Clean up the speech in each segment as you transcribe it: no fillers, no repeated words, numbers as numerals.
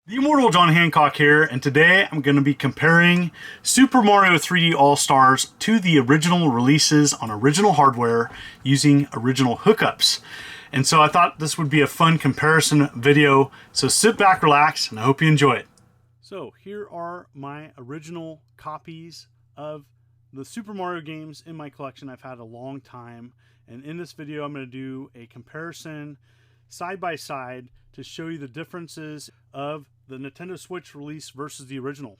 The immortal John Hancock here, and today I'm going to be comparing Super Mario 3D All-Stars to the original releases on original hardware using original hookups. And so I thought this would be a fun comparison video, so sit back, relax, and I hope you enjoy it. So here are my original copies of the Super Mario games in my collection I've had a long time, and in this video I'm going to do a comparison side by side to show you the differences of the Nintendo Switch release versus the original.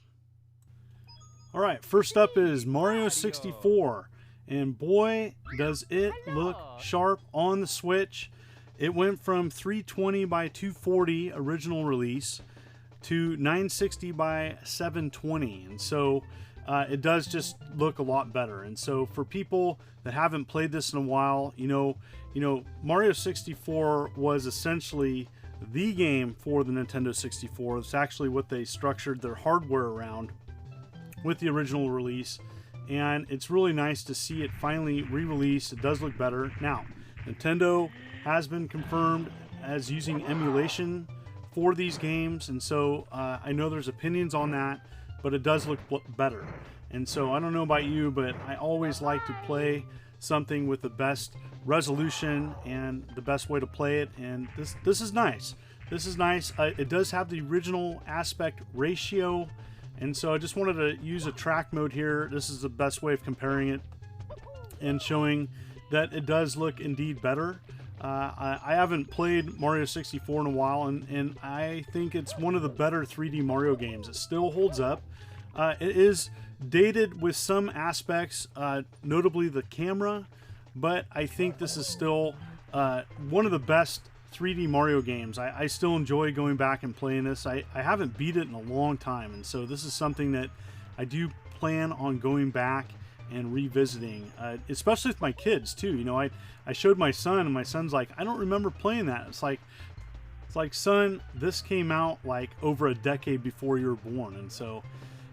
Alright, first up is Mario 64, and boy does it look sharp on the Switch. It went from 320 by 240 original release to 960 by 720, and so it does just look a lot better. And so for people that haven't played this in a while, you know Mario 64 was essentially the game for the Nintendo 64. It's actually what they structured their hardware around with the original release, and it's really nice to see it finally re-released. It does look better. Now, Nintendo has been confirmed as using emulation for these games, and so I know there's opinions on that, but it does look better. And so I don't know about you, but I always like to play something with the best resolution and the best way to play it, and this is nice. This is nice. It does have the original aspect ratio, and so I just wanted to use a track mode here. This is the best way of comparing it and showing that it does look indeed better. I haven't played Mario 64 in a while, and I think it's one of the better 3D Mario games. It still holds up. It is dated with some aspects, notably the camera, but I think this is still one of the best 3D Mario games. I still enjoy going back and playing this. I haven't beat it in a long time, and so this is something that I do plan on going back and revisiting, especially with my kids too. You know, I showed my son, and my son's like, I don't remember playing that. It's like, son, this came out like over a decade before you were born, and so,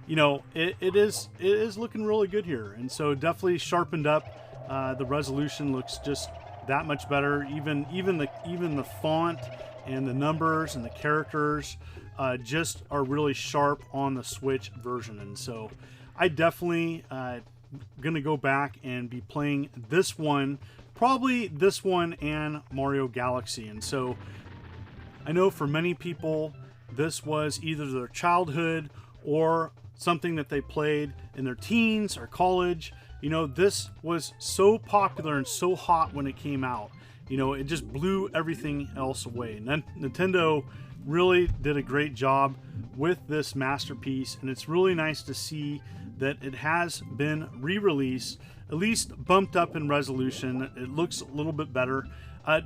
you know, it is looking really good here, and so definitely sharpened up. The resolution looks just that much better. Even the font and the numbers and the characters just are really sharp on the Switch version, and so I definitely gonna go back and be playing this one, probably this one and Mario Galaxy. And so I know for many people this was either their childhood or something that they played in their teens or college. You know, this was so popular and so hot when it came out. You know, it just blew everything else away. And Nintendo really did a great job with this masterpiece, and it's really nice to see that it has been re-released, at least bumped up in resolution. It looks a little bit better.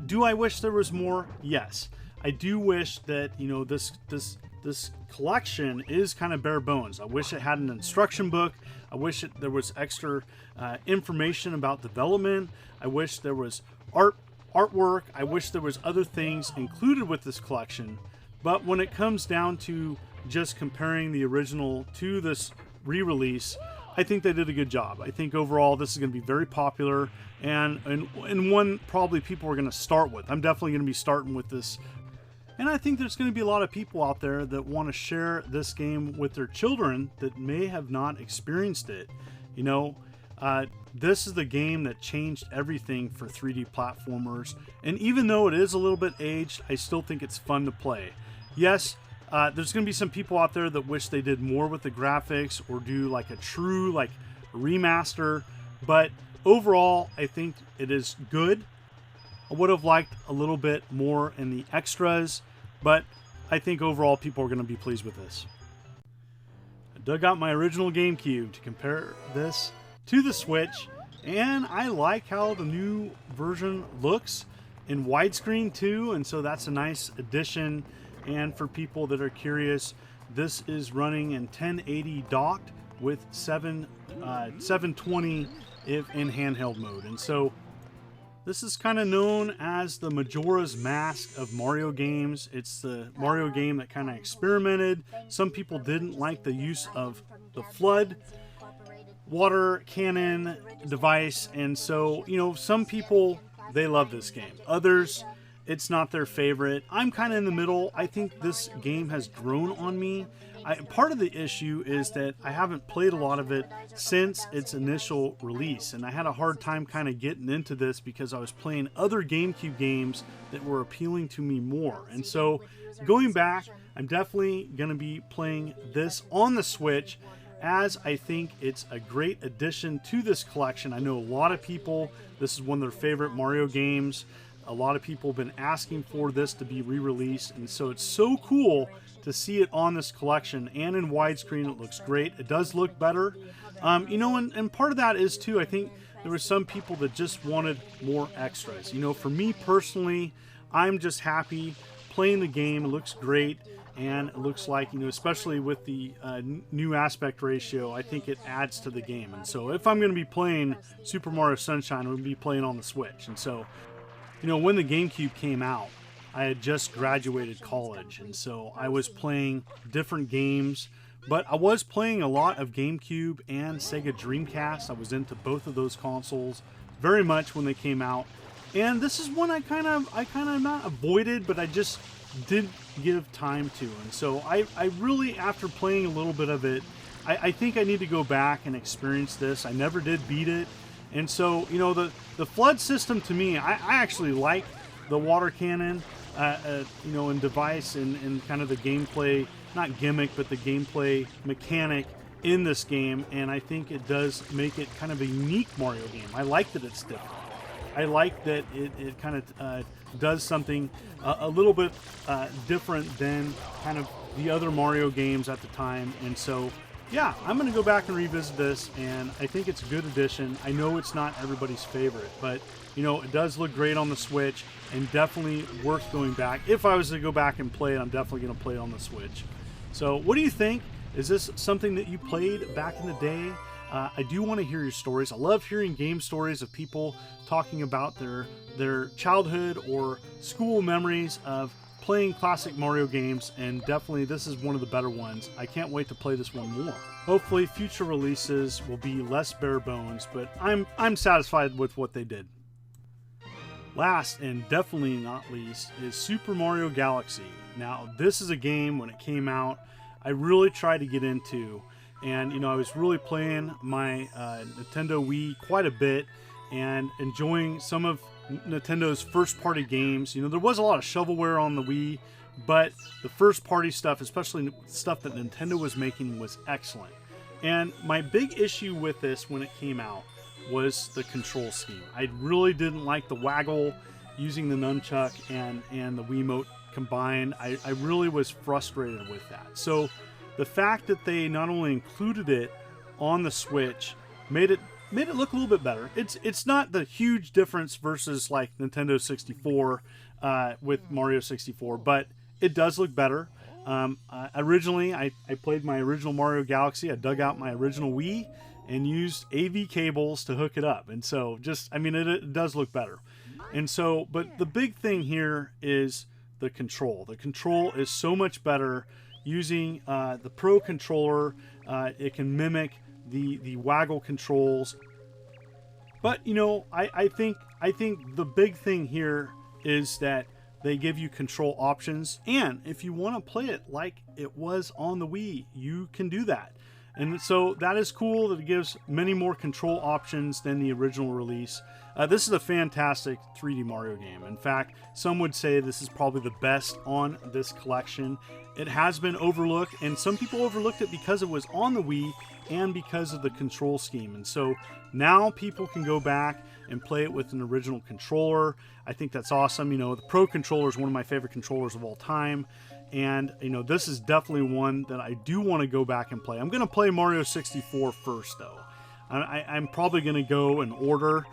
Do I wish there was more? Yes. I do wish that, you know, this collection is kind of bare bones. I wish it had an instruction book. I wish there was extra information about development. I wish there was artwork. I wish there was other things included with this collection. But when it comes down to just comparing the original to this re-release, I think they did a good job. I think overall this is going to be very popular, and one probably people are going to start with. I'm definitely going to be starting with this. And I think there's going to be a lot of people out there that want to share this game with their children that may have not experienced it. You know, this is the game that changed everything for 3D platformers. And even though it is a little bit aged, I still think it's fun to play. Yes, there's going to be some people out there that wish they did more with the graphics or do like a true remaster. But overall, I think it is good. I would have liked a little bit more in the extras, but I think overall people are going to be pleased with this. I dug out my original GameCube to compare this to the Switch, and I like how the new version looks in widescreen too, and so that's a nice addition. And for people that are curious, this is running in 1080 docked with 720 if in handheld mode, and so this is kind of known as the Majora's Mask of Mario games. It's the Mario game that kind of experimented. Some people didn't like the use of the flood water cannon device, and so, you know, some people, they love this game. Others, it's not their favorite. I'm kind of in the middle. I think this game has grown on me. Part of the issue is that I haven't played a lot of it since its initial release, and I had a hard time kind of getting into this because I was playing other GameCube games that were appealing to me more. And so going back, I'm definitely going to be playing this on the Switch, as I think it's a great addition to this collection. I know a lot of people, this is one of their favorite Mario games. A lot of people have been asking for this to be re-released, and so it's so cool to see it on this collection, and in widescreen. It looks great. It does look better. You know, and part of that is too, I think there were some people that just wanted more extras. You know, for me personally, I'm just happy playing the game. It looks great, and it looks like, you know, especially with the new aspect ratio, I think it adds to the game. And so if I'm going to be playing Super Mario Sunshine, I'm going to be playing on the Switch. And so, you know, when the GameCube came out, I had just graduated college, and so I was playing different games, but I was playing a lot of GameCube and Sega Dreamcast. I was into both of those consoles very much when they came out, and this is one I kind of not avoided, but I just didn't give time to. And so I really, after playing a little bit of it, I think I need to go back and experience this. I never did beat it, and so, you know, the flood system, to me, I actually like the water cannon. You know, in device and kind of the gameplay, not gimmick, but the gameplay mechanic in this game, and I think it does make it kind of a unique Mario game. I like that it's different. I like that it kind of does something a little bit different than kind of the other Mario games at the time, and so yeah, I'm going to go back and revisit this, and I think it's a good addition. I know it's not everybody's favorite, but, you know, it does look great on the Switch, and definitely worth going back. If I was to go back and play it, I'm definitely going to play it on the Switch. So what do you think? Is this something that you played back in the day? I do want to hear your stories. I love hearing game stories of people talking about their childhood or school memories of playing classic Mario games, and definitely this is one of the better ones. I can't wait to play this one more. Hopefully future releases will be less bare bones, but I'm satisfied with what they did. Last and definitely not least is Super Mario Galaxy. Now, this is a game, when it came out, I really tried to get into, and, you know, I was really playing my Nintendo Wii quite a bit and enjoying some of Nintendo's first-party games. You know, there was a lot of shovelware on the Wii, but the first-party stuff, especially stuff that Nintendo was making, was excellent. And my big issue with this when it came out was the control scheme. I really didn't like the waggle using the nunchuck and the Wiimote combined. I really was frustrated with that. So the fact that they not only included it on the Switch made it look a little bit better. It's not the huge difference versus like Nintendo 64 with Mario 64, but it does look better. Originally, I played my original Mario Galaxy. I dug out my original Wii and used AV cables to hook it up. And so it does look better. And so, but the big thing here is the control. The control is so much better using the Pro controller. It can mimic the waggle controls. But, you know, I think the big thing here is that they give you control options, and if you want to play it like it was on the Wii, you can do that. And so that is cool that it gives many more control options than the original release. This is a fantastic 3D Mario game. In fact, some would say this is probably the best on this collection. It has been overlooked, and some people overlooked it because it was on the Wii and because of the control scheme. And so now people can go back and play it with an original controller. I think that's awesome. You know, the Pro controller is one of my favorite controllers of all time. And, you know, this is definitely one that I do want to go back and play. I'm going to play Mario 64 first, though. I'm probably going to go in order,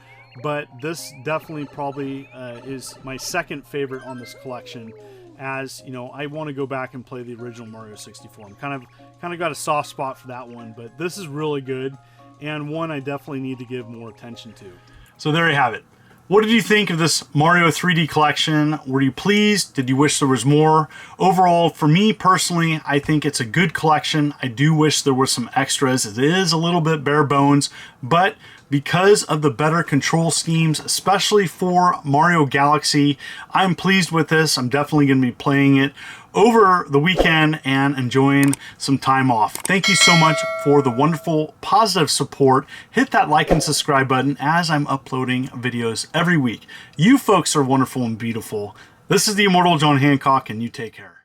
but this definitely probably is my second favorite on this collection. As, you know, I want to go back and play the original Mario 64. I'm kind of got a soft spot for that one, but this is really good, and one I definitely need to give more attention to. So there you have it. What did you think of this Mario 3D collection? Were you pleased? Did you wish there was more? Overall, for me personally, I think it's a good collection. I do wish there were some extras. It is a little bit bare bones, but because of the better control schemes, especially for Mario Galaxy. I'm pleased with this. I'm definitely going to be playing it over the weekend and enjoying some time off. Thank you so much for the wonderful positive support. Hit that like and subscribe button as I'm uploading videos every week. You folks are wonderful and beautiful. This is the Immortal John Hancock, and you take care.